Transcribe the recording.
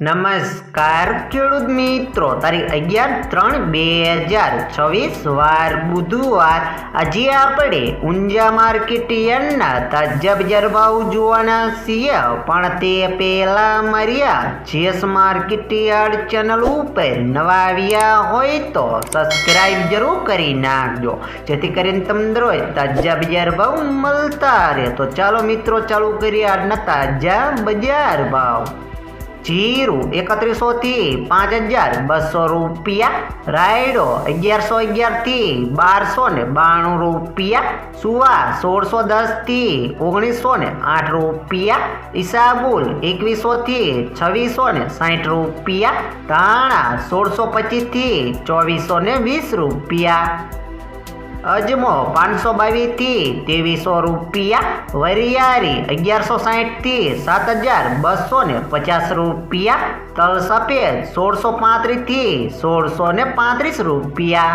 નમસ્કાર ખેડૂત મિત્રો, તારીખ 11/3/2026 વાર બુધવાર. આજે આપણે ઊંઝા માર્કેટ યાર્ડના તાજા બજાર ભાવ જોવાના છીએ, પણ તે પહેલા મારી જેસ માર્કેટ યાર્ડ ચેનલ ઉપર નવા આવ્યા હોય તો સબસ્ક્રાઇબ જરૂર કરી નાખજો, જેથી કરીને તમને રોજ તાજા બજાર ભાવ મળતા રહે. તો ચાલો મિત્રો, ચાલુ કરીએ આજના તાજા બજાર ભાવ. જીરું 3100 થી 5200 રૂપિયા, રાયડો 1111 થી 1292 રૂપિયા, સુવા 1610 થી 1908 રૂપિયા, ઈસાબુલ 2100 થી 2660 રૂપિયા, ધાણા 1625 થી 2420 રૂપિયા, અજમો 522 થી 2300 રૂપિયા, વરિયાળી 1160 થી 7250 રૂપિયા, તલ સફેદ 1635 થી 1635 રૂપિયા.